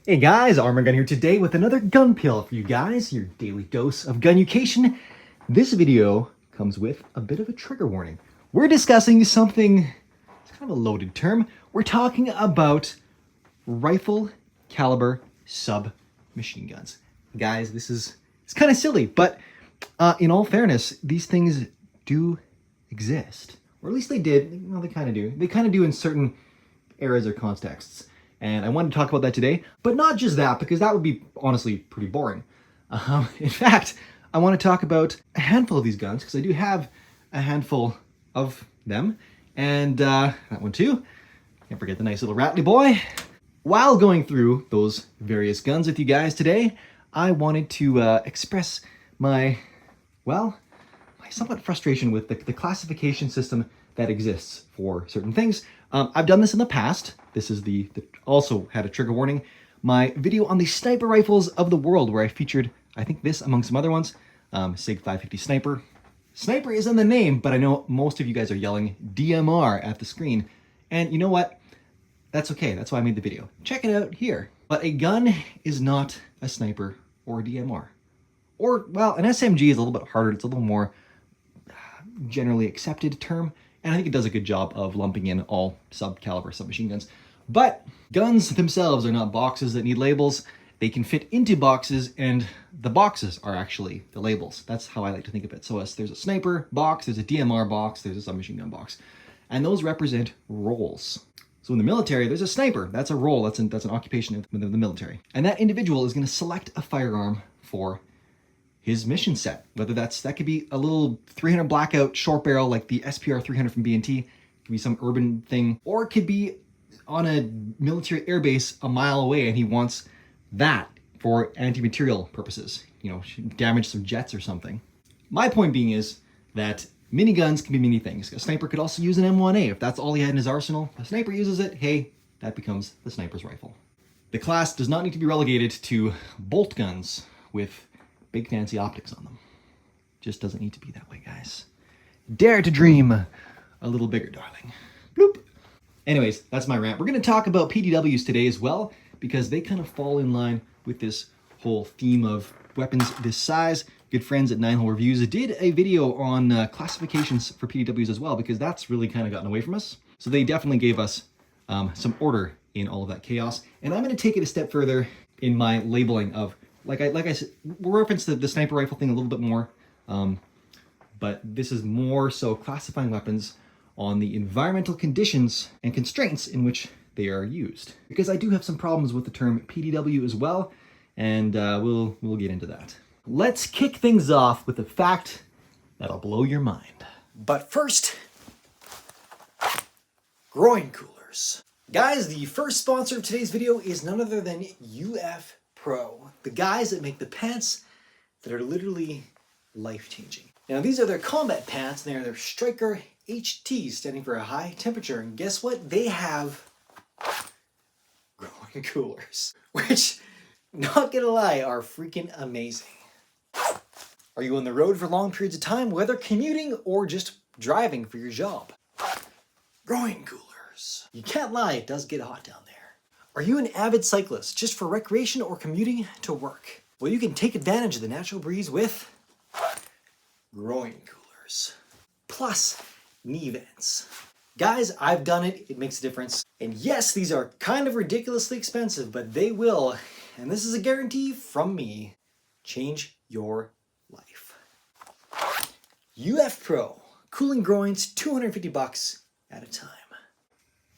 Hey guys, Arm&Gun here today with another gun pill for you guys, your daily dose of gun-ucation. This video comes with a bit of a trigger warning. We're discussing something, it's kind of a loaded term. We're talking about rifle caliber submachine guns. Guys, it's kind of silly, but in all fairness, these things do exist. Or at least they did. Well, they kind of do. They kind of do in certain eras or contexts. And I wanted to talk about that today, but not just that, because that would be honestly pretty boring. In fact, I want to talk about a handful of these guns, because I do have a handful of them. And that one too. Can't forget the nice little Rattler boy. While going through those various guns with you guys today, I wanted to express my somewhat frustration with the classification system that exists for certain things. I've done this in the past. This is also had a trigger warning. My video on the sniper rifles of the world, where I featured, I think this among some other ones, SIG 550 Sniper. Sniper is in the name, but I know most of you guys are yelling DMR at the screen. And you know what? That's okay. That's why I made the video. Check it out here. But a gun is not a sniper or a DMR. Or, well, an SMG is a little bit harder. It's a little more generally accepted term. And I think it does a good job of lumping in all sub-caliber submachine guns. But guns themselves are not boxes that need labels. They can fit into boxes, and the boxes are actually the labels. That's how I like to think of it. So there's a sniper box, there's a DMR box, there's a submachine gun box. And those represent roles. So in the military, there's a sniper. That's a role. That's an occupation within the military. And that individual is going to select a firearm for his mission set, whether that could be a little 300 blackout short barrel like the SPR 300 from B&T, it could be some urban thing, or it could be on a military airbase a mile away and he wants that for anti-material purposes, damage some jets or something. My point being is that miniguns can be many things. A sniper could also use an M1A. If that's all he had in his arsenal, a sniper uses it, hey, that becomes the sniper's rifle. The class does not need to be relegated to bolt guns with big fancy optics on them. Just doesn't need to be that way, guys. Dare to dream a little bigger, darling. Bloop. Anyways, that's my rant. We're going to talk about PDWs today as well, because they kind of fall in line with this whole theme of weapons this size. Good friends at 9-Hole Reviews did a video on classifications for PDWs as well, because that's really kind of gotten away from us. So they definitely gave us some order in all of that chaos. And I'm going to take it a step further in my labeling of, like I said, we'll reference the sniper rifle thing a little bit more, but this is more so classifying weapons on the environmental conditions and constraints in which they are used. Because I do have some problems with the term PDW as well, and we'll get into that. Let's kick things off with a fact that'll blow your mind. But first, Groin Coolers. Guys, the first sponsor of today's video is none other than UF Pro, the guys that make the pants that are literally life-changing. Now, these are their combat pants, and they're their Striker HT, standing for a high temperature, and guess what? They have Groin Coolers, which, not gonna lie, are freaking amazing. Are you on the road for long periods of time, whether commuting or just driving for your job? Groin Coolers. You can't lie, it does get hot down there. Are you an avid cyclist just for recreation or commuting to work? Well, you can take advantage of the natural breeze with Groin Coolers. Plus, knee vents. Guys, I've done it. It makes a difference. And yes, these are kind of ridiculously expensive, but they will, and this is a guarantee from me, change your life. UF Pro, cooling groins, $250 at a time.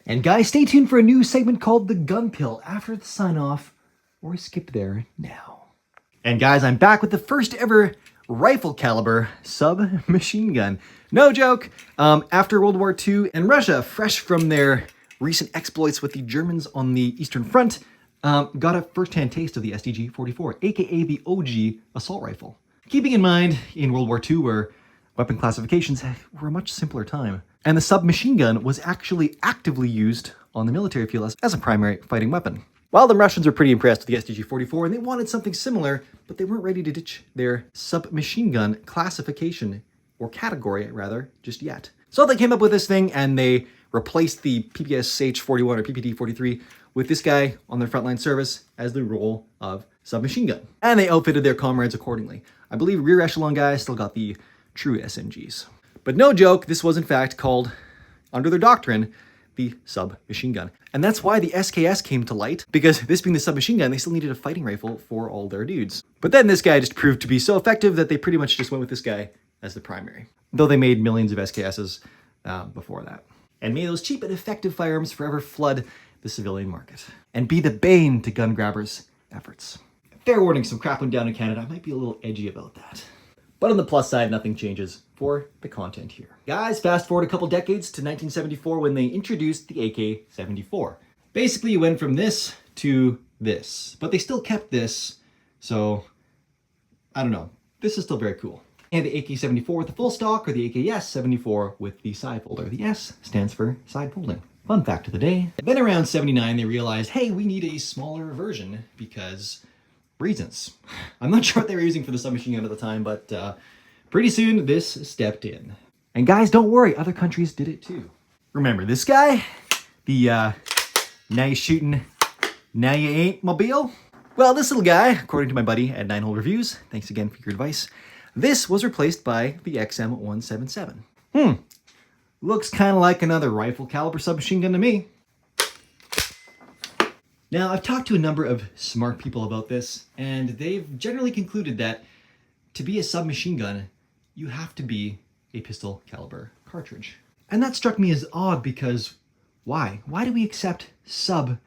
And guys, stay tuned for a new segment called The Gun Pill after the sign off, or skip there now. And guys, I'm back with the first ever rifle caliber submachine gun. No joke, after World War II and Russia, fresh from their recent exploits with the Germans on the Eastern Front, got a first-hand taste of the STG-44, aka the OG assault rifle. Keeping in mind, in World War II, where weapon classifications were a much simpler time, and the submachine gun was actually actively used on the military field as a primary fighting weapon. While the Russians were pretty impressed with the STG-44 and they wanted something similar, but they weren't ready to ditch their submachine gun classification, or category rather, just yet. So they came up with this thing and they replaced the PPSH-41 or PPD-43 with this guy on their frontline service as the role of submachine gun. And they outfitted their comrades accordingly. I believe rear echelon guys still got the true SMGs. But no joke, this was in fact called, under their doctrine, the submachine gun. And that's why the SKS came to light, because this being the submachine gun, they still needed a fighting rifle for all their dudes. But then this guy just proved to be so effective that they pretty much just went with this guy as the primary. Though they made millions of SKSs before that. And may those cheap and effective firearms forever flood the civilian market and be the bane to gun grabbers' efforts. Fair warning, some crap went down in Canada. I might be a little edgy about that. But on the plus side, nothing changes for the content here. Guys, fast forward a couple decades to 1974 when they introduced the AK-74. Basically, you went from this to this, but they still kept this, so I don't know. This is still very cool. And the AK-74 with the full stock, or the AKS-74 with the side folder. The S stands for side folding. Fun fact of the day. Then around 79, they realized, hey, we need a smaller version because reasons. I'm not sure what they were using for the submachine gun at the time, but pretty soon this stepped in. And guys, don't worry, other countries did it too. Remember this guy? The now you shooting, now you ain't mobile? Well, this little guy, according to my buddy at 9-Hole Reviews, thanks again for your advice, this was replaced by the XM177. Looks kind of like another rifle caliber submachine gun to me. Now, I've talked to a number of smart people about this, and they've generally concluded that to be a submachine gun, you have to be a pistol caliber cartridge. And that struck me as odd because why? Why do we accept sub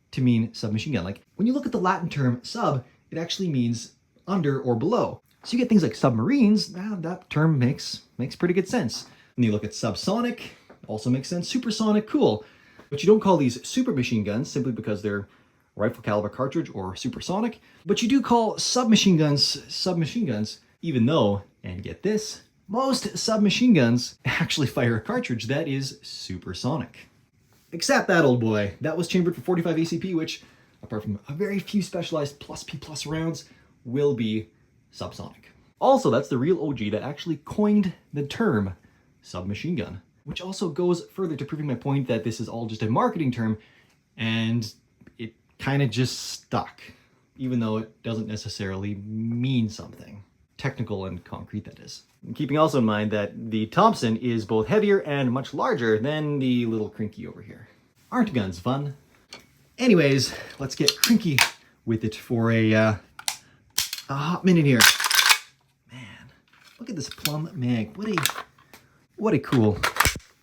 to mean submachine gun? Like, when you look at the Latin term sub, it actually means under or below. So you get things like submarines, that term makes pretty good sense. And you look at subsonic, also makes sense. Supersonic, cool. But you don't call these super machine guns simply because they're rifle caliber cartridge or supersonic. But you do call submachine guns, even though, and get this, most submachine guns actually fire a cartridge that is supersonic. Except that old boy. That was chambered for 45 ACP, which, apart from a very few specialized plus P plus rounds, will be subsonic. Also, that's the real OG that actually coined the term submachine gun. Which also goes further to proving my point that this is all just a marketing term and it kind of just stuck, even though it doesn't necessarily mean something. Technical and concrete, that is. And keeping also in mind that the Thompson is both heavier and much larger than the little Krinky over here. Aren't guns fun? Anyways, let's get Krinky with it for a hot minute here. Man, look at this plum mag. What a cool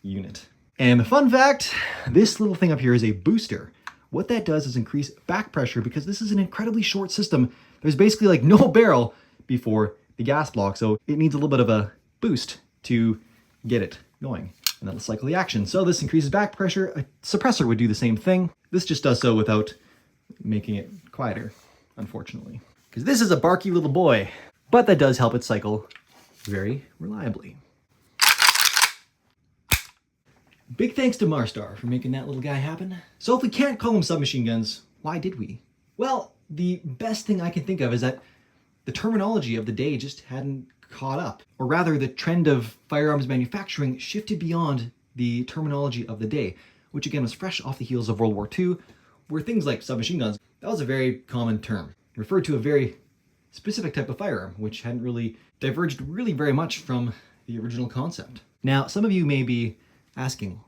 unit. And the fun fact, this little thing up here is a booster. What that does is increase back pressure because this is an incredibly short system. There's basically like no barrel before the gas block, so it needs a little bit of a boost to get it going. And that'll cycle the action. So this increases back pressure. A suppressor would do the same thing. This just does so without making it quieter, unfortunately. Because this is a barky little boy, but that does help it cycle very reliably. Big thanks to Marstar for making that little guy happen. So if we can't call them submachine guns, why did we? Well, the best thing I can think of is that the terminology of the day just hadn't caught up. Or rather, the trend of firearms manufacturing shifted beyond the terminology of the day, which again was fresh off the heels of World War II, where things like submachine guns, that was a very common term. It referred to a very specific type of firearm, which hadn't really diverged very much from the original concept. Now, some of you may be asking,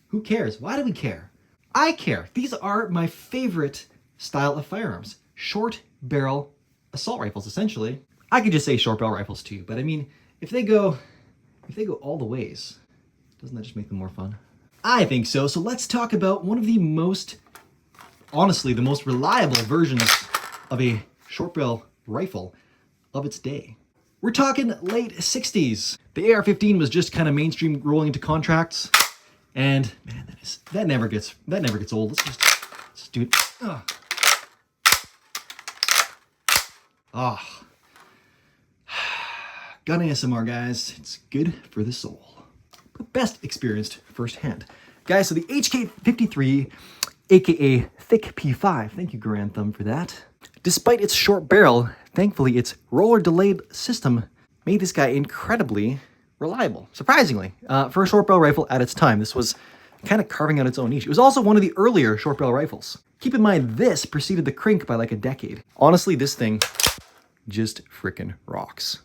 who cares? Why do we care? I care. These are my favorite style of firearms. Short barrel assault rifles, essentially. I could just say short barrel rifles too, but I mean, if they go all the ways, doesn't that just make them more fun? I think so. So let's talk about one of the most, honestly, the most reliable versions of a short barrel rifle of its day. We're talking late 60s. The AR-15 was just kind of mainstream rolling into contracts. And man, that never gets old. Let's just do it. Gun ASMR, guys. It's good for the soul. But best experienced firsthand. Guys, so the HK-53, aka Thick P5, thank you Garand Thumb for that. Despite its short barrel, thankfully its roller delayed system made this guy incredibly reliable, surprisingly, for a short barrel rifle at its time. This was kind of carving out its own niche. It was also one of the earlier short barrel rifles. Keep in mind, this preceded the Krink by like a decade. Honestly, this thing just frickin' rocks.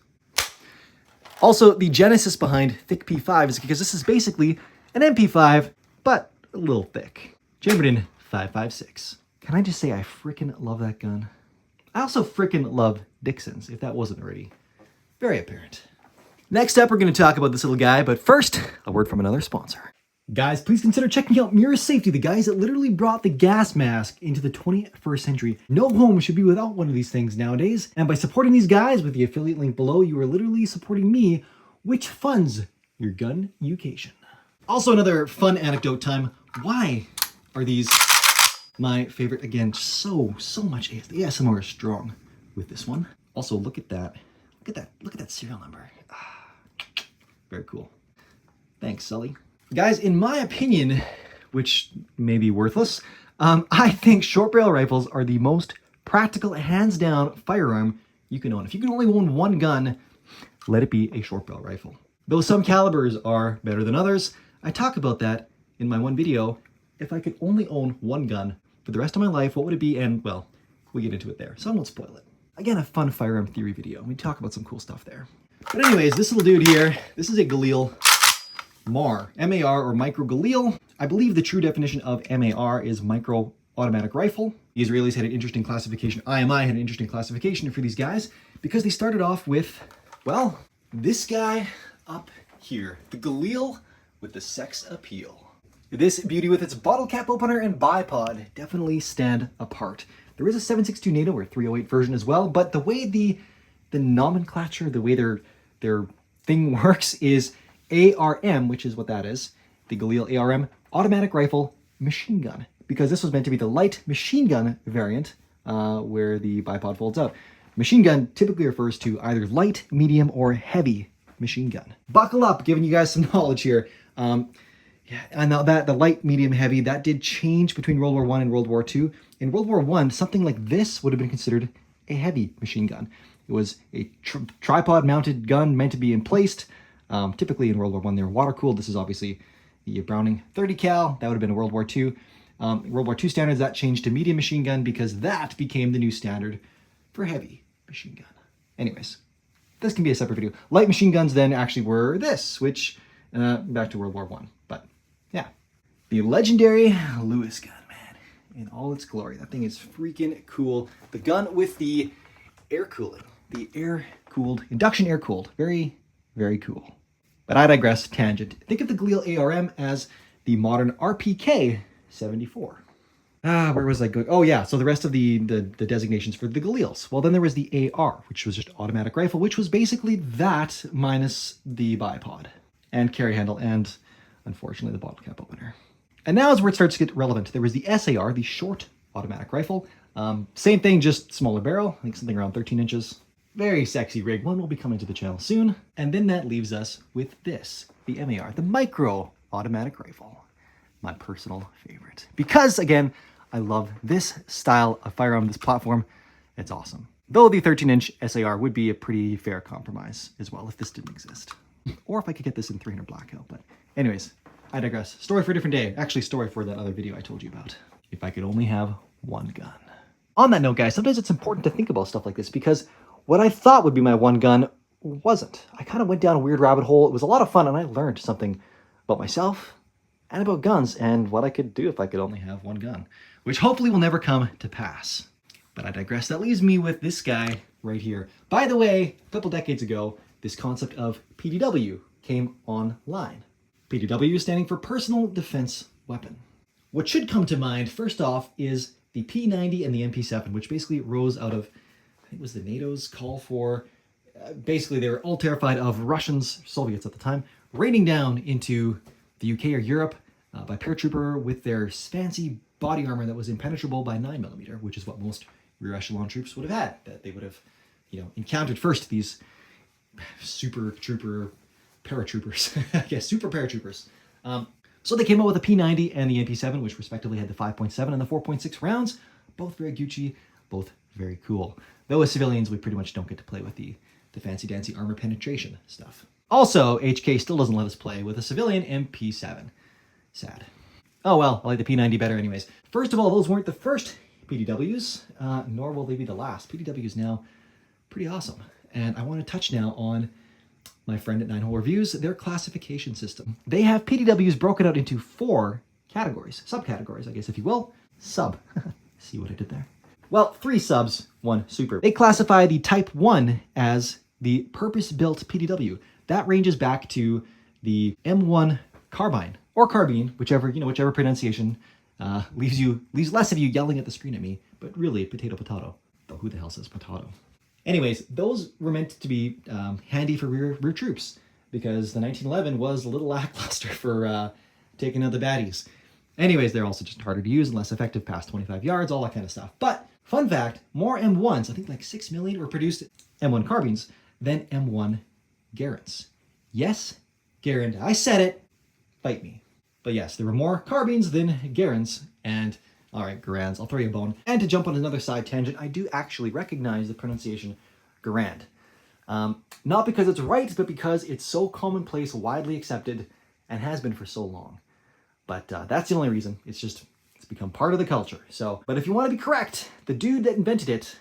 Also, the genesis behind thick P5 is because this is basically an MP5, but a little thick. Chambered in 5.56. Can I just say I frickin' love that gun? I also frickin' love Dixon's, if that wasn't already very apparent. Next up, we're going to talk about this little guy, but first, a word from another sponsor. Guys, please consider checking out MIRA Safety, the guys that literally brought the gas mask into the 21st century. No home should be without one of these things nowadays. And by supporting these guys with the affiliate link below, you are literally supporting me, which funds your gun education. Also, another fun anecdote time. Why are these my favorite? Again, so much AS. The ASMR is strong with this one. Also, look at that. Look at that serial number. Very cool. Thanks, Sully. Guys, in my opinion, which may be worthless, I think short barrel rifles are the most practical, hands down firearm you can own. If you can only own one gun, let it be a short barrel rifle. Though some calibers are better than others, I talk about that in my one video. If I could only own one gun for the rest of my life, what would it be? And well, we get into it there, so I won't spoil it. Again, a fun firearm theory video. We talk about some cool stuff there. But anyways, this little dude here, this is a Galil MAR, M-A-R or micro Galil. I believe the true definition of MAR is micro automatic rifle. The Israelis had an interesting classification. IMI had an interesting classification for these guys because they started off with, well, this guy up here, the Galil with the sex appeal. This beauty with its bottle cap opener and bipod definitely stand apart. There is a 7.62 NATO or 308 version as well, but the way the nomenclature, the way their thing works is ARM, which is what that is, the Galil ARM automatic rifle machine gun, because this was meant to be the light machine gun variant where the bipod folds out. Machine gun typically refers to either light, medium, or heavy machine gun. Buckle up, giving you guys some knowledge here. Yeah, and now that the light, medium, heavy, that did change between World War I and World War II. In World War I, something like this would have been considered a heavy machine gun. It was a tripod-mounted gun meant to be emplaced. Typically in World War I, they were water-cooled. This is obviously the Browning 30 cal. That would have been World War II. World War II standards, that changed to medium machine gun because that became the new standard for heavy machine gun. Anyways, this can be a separate video. Light machine guns then actually were this, which, back to World War I. But yeah, the legendary Lewis gun, man, in all its glory. That thing is freaking cool. The gun with the air cooling, the air-cooled, induction air-cooled. Very, very cool. But I digress, tangent. Think of the Galil ARM as the modern RPK 74. Where was I going? Oh yeah, so the rest of the designations for the Galils. Well, then there was the AR, which was just automatic rifle, which was basically that minus the bipod and carry handle and, unfortunately, the bottle cap opener. And now is where it starts to get relevant. There was the SAR, the short automatic rifle. Same thing, just smaller barrel, I think something around 13 inches. Very sexy rig. One will be coming to the channel soon. And then that leaves us with this, the MAR, the micro automatic rifle. My personal favorite. Because, again, I love this style of firearm, this platform. It's awesome. Though the 13-inch SAR would be a pretty fair compromise as well if this didn't exist. Or if I could get this in 300 blackout. But anyways, I digress. Story for a different day. Actually, story for that other video I told you about. If I could only have one gun. On that note, guys, sometimes it's important to think about stuff like this because what I thought would be my one gun wasn't. I kind of went down a weird rabbit hole. It was a lot of fun, and I learned something about myself and about guns and what I could do if I could only have one gun, which hopefully will never come to pass. But I digress. That leaves me with this guy right here. By the way, a couple decades ago, this concept of PDW came online. PDW is standing for Personal Defense Weapon. What should come to mind, first off, is the P90 and the MP7, which basically rose out of, I think it was the NATO's call for, basically they were all terrified of Russians, Soviets at the time, raining down into the UK or Europe by paratrooper with their fancy body armor that was impenetrable by 9mm, which is what most rear echelon troops would have had, that they would have, encountered first these super trooper paratroopers, I guess, super paratroopers. So they came out with the P90 and the MP7, which respectively had the 5.7 and the 4.6 rounds, both very Gucci, both very cool. Though as civilians, we pretty much don't get to play with the fancy-dancy armor penetration stuff. Also, HK still doesn't let us play with a civilian MP7. Sad. Oh well, I like the P90 better anyways. First of all, those weren't the first PDWs, nor will they be the last. PDWs now pretty awesome. And I want to touch now on my friend at 9-Hole Reviews, their classification system. They have PDWs broken out into 4 categories, subcategories, I guess, if you will. Sub. See what I did there? Well, 3 subs, 1 super. They classify the Type 1 as the purpose-built PDW. That ranges back to the M1 carbine, or carbine, whichever pronunciation leaves less of you yelling at the screen at me, but really potato. Though who the hell says potato? Anyways, those were meant to be handy for rear troops, because the 1911 was a little lackluster for taking out the baddies. Anyways, they're also just harder to use and less effective past 25 yards, all that kind of stuff. But, fun fact, more M1s, I think like 6 million, were produced M1 carbines than M1 Garands. Yes, Garand, I said it, fight me. But yes, there were more carbines than Garands, and alright, Garands, I'll throw you a bone. And to jump on another side tangent, I do actually recognize the pronunciation Garand. Not because it's right, but because it's so commonplace, widely accepted, and has been for so long. But that's the only reason. It's become part of the culture. So, but if you want to be correct, the dude that invented it,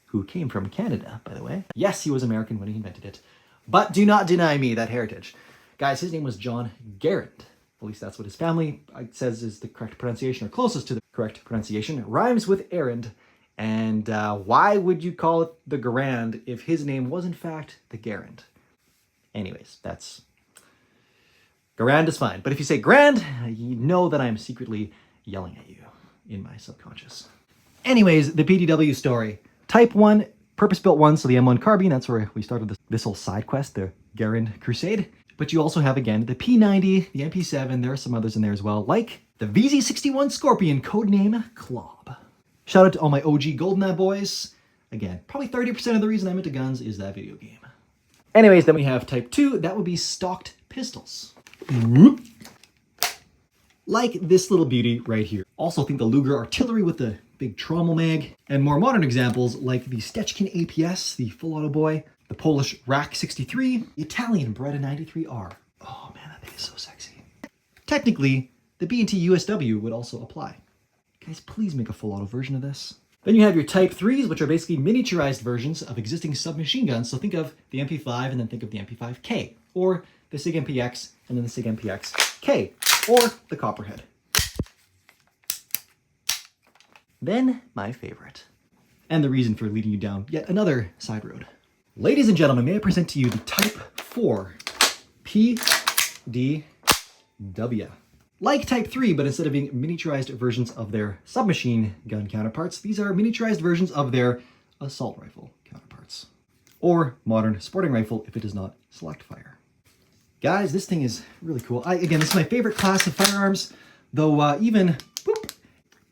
who came from Canada, by the way. Yes, he was American when he invented it. But do not deny me that heritage. Guys, his name was John Garand. At least that's what his family says is the correct pronunciation, or closest to the correct pronunciation. It rhymes with errand. And why would you call it the Garand if his name was in fact the Garand? Anyways, Garand is fine. But if you say Grand, you know that I'm secretly yelling at you in my subconscious. Anyways, the PDW story. Type 1, purpose-built one, so the M1 carbine, that's where we started this whole side quest, the Garand Crusade. But you also have, again, the P90, the MP7, there are some others in there as well, like the VZ61 Scorpion, codename Klobb. Shout out to all my OG GoldenEye boys. Again, probably 30% of the reason I'm into guns is that video game. Anyways, then we have Type 2, that would be stocked pistols. Like this little beauty right here. Also think the Luger artillery with the big trommel mag, and more modern examples like the Stechkin APS, the full auto boy, the Polish Rack 63, the Italian Beretta 93R. Oh man, that thing is so sexy. Technically, the B&T USW would also apply. Guys, please make a full auto version of this. Then you have your Type 3s, which are basically miniaturized versions of existing submachine guns. So think of the MP5 and then think of the MP5K, or the SIG MPX and then the SIG MPX-K, or the Copperhead. Then my favorite, and the reason for leading you down yet another side road. Ladies and gentlemen, may I present to you the Type 4 PDW. Like Type 3, but instead of being miniaturized versions of their submachine gun counterparts, these are miniaturized versions of their assault rifle counterparts. Or modern sporting rifle if it does not select fire. Guys, this thing is really cool. Again, this is my favorite class of firearms, though even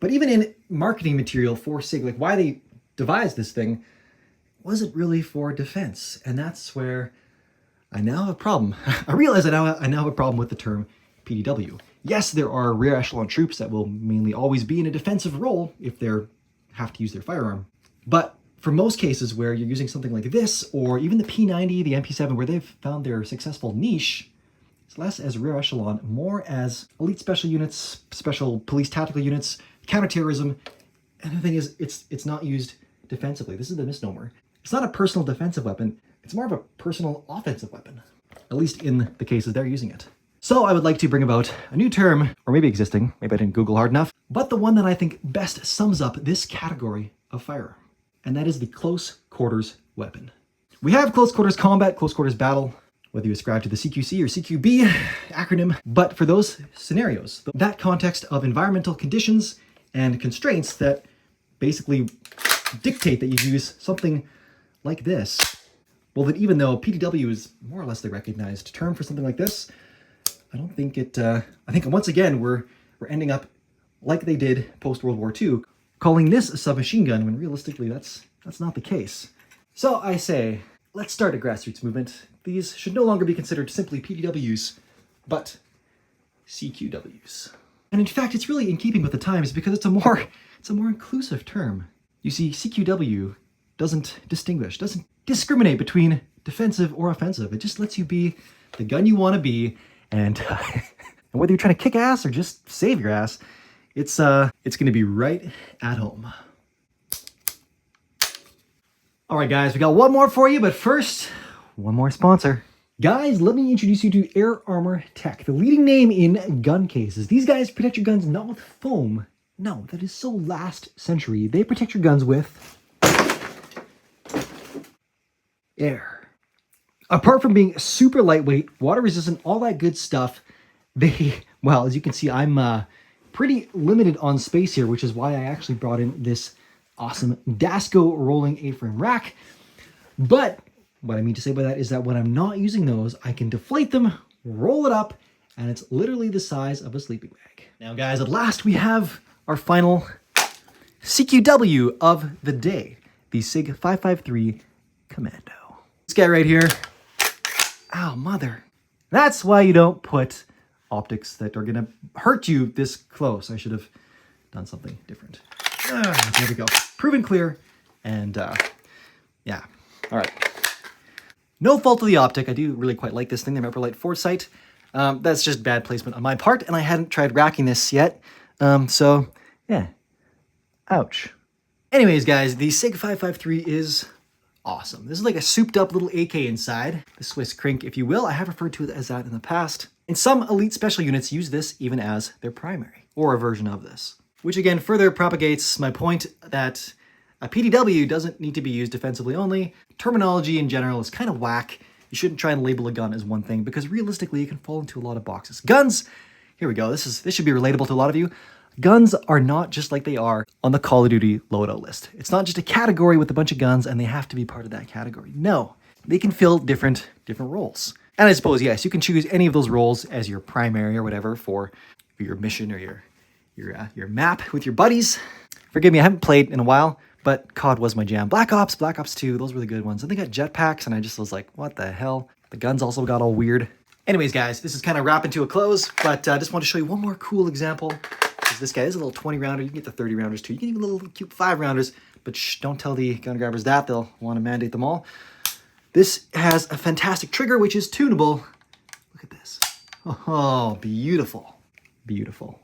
in marketing material for SIG, like why they devised this thing, wasn't really for defense. And that's where I now have a problem. I realize I now have a problem with the term PDW. Yes, there are rear echelon troops that will mainly always be in a defensive role if they have to use their firearm. But for most cases where you're using something like this, or even the P90, the MP7, where they've found their successful niche, it's less as rear echelon, more as elite special units, special police tactical units, counterterrorism. And the thing is, it's not used defensively. This is the misnomer. It's not a personal defensive weapon. It's more of a personal offensive weapon, at least in the cases they're using it. So I would like to bring about a new term, or maybe existing, maybe I didn't Google hard enough, but the one that I think best sums up this category of firearm, and that is the close quarters weapon. We have close quarters combat, close quarters battle, whether you ascribe to the CQC or CQB acronym, but for those scenarios, that context of environmental conditions and constraints that basically dictate that you use something like this, well then even though PDW is more or less the recognized term for something like this, I don't think it, I think once again we're ending up like they did post-World War II, calling this a submachine gun when realistically that's not the case. So I say, let's start a grassroots movement. These should no longer be considered simply PDWs, but CQWs. And in fact, it's really in keeping with the times because it's a more inclusive term. You see, CQW doesn't discriminate between defensive or offensive. It just lets you be the gun you want to be. And And whether you're trying to kick ass or just save your ass, it's gonna be right at home. All right, guys, we got one more for you, but first, one more sponsor. Guys, let me introduce you to Air Armor Tech, the leading name in gun cases. These guys protect your guns not with foam. No, that is so last century. They protect your guns with air. Apart from being super lightweight, water resistant, all that good stuff, well, as you can see, I'm pretty limited on space here, which is why I actually brought in this awesome Dasco rolling A-frame rack. But what I mean to say by that is that when I'm not using those, I can deflate them, roll it up, and it's literally the size of a sleeping bag. Now, guys, at last we have our final CQW of the day, the SIG 553 Commando. This guy right here. Ow, mother. That's why you don't put optics that are gonna hurt you this close. I should have done something different. There we go. Proven clear. And yeah. All right. No fault of the optic. I do really quite like this thing, the Upper Light Foresight. That's just bad placement on my part, and I hadn't tried racking this yet. So, yeah. Ouch. Anyways, guys, the SIG 553 is awesome. This is like a souped up little AK inside. The Swiss Krink, if you will. I have referred to it as that in the past. And some elite special units use this even as their primary, or a version of this. Which again further propagates my point that a PDW doesn't need to be used defensively only. Terminology in general is kind of whack. You shouldn't try and label a gun as one thing because realistically it can fall into a lot of boxes. Guns, here we go. This should be relatable to a lot of you. Guns are not just like they are on the Call of Duty loadout list. It's not just a category with a bunch of guns and they have to be part of that category. No, they can fill different roles. And I suppose, yes, you can choose any of those roles as your primary or whatever for your mission or your map with your buddies. Forgive me, I haven't played in a while, but COD was my jam. Black Ops 2, those were the good ones. And they got jetpacks, and I just was like, what the hell? The guns also got all weird. Anyways, guys, this is kind of wrapping to a close, but I just want to show you one more cool example. This guy is a little 20-rounder. You can get the 30-rounders too. You can even little cute 5-rounders, but shh, don't tell the gun grabbers that. They'll want to mandate them all. This has a fantastic trigger, which is tunable. Look at this. Oh, beautiful. Beautiful.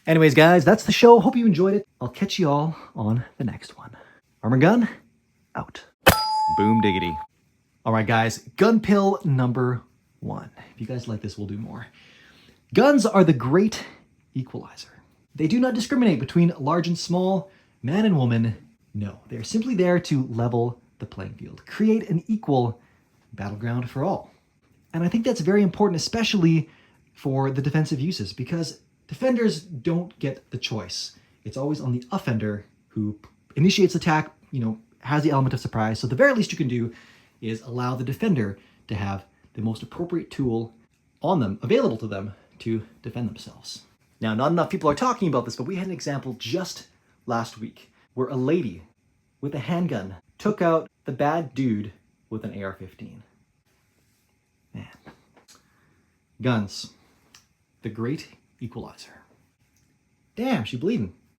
Anyways, guys, that's the show. Hope you enjoyed it. I'll catch you all on the next one. Arm&Gun, out. Boom diggity. All right, guys, Gunpill No.1. If you guys like this, we'll do more. Guns are the great equalizer. They do not discriminate between large and small, man and woman. No, they're simply there to level the playing field, create an equal battleground for all. And I think that's very important, especially for the defensive uses, because defenders don't get the choice. It's always on the offender who initiates attack, has the element of surprise. So the very least you can do is allow the defender to have the most appropriate tool on them, available to them, to defend themselves. Now, not enough people are talking about this, but we had an example just last week where a lady with a handgun took out the bad dude with an AR-15. Man. Guns. The great equalizer. Damn, she bleeding.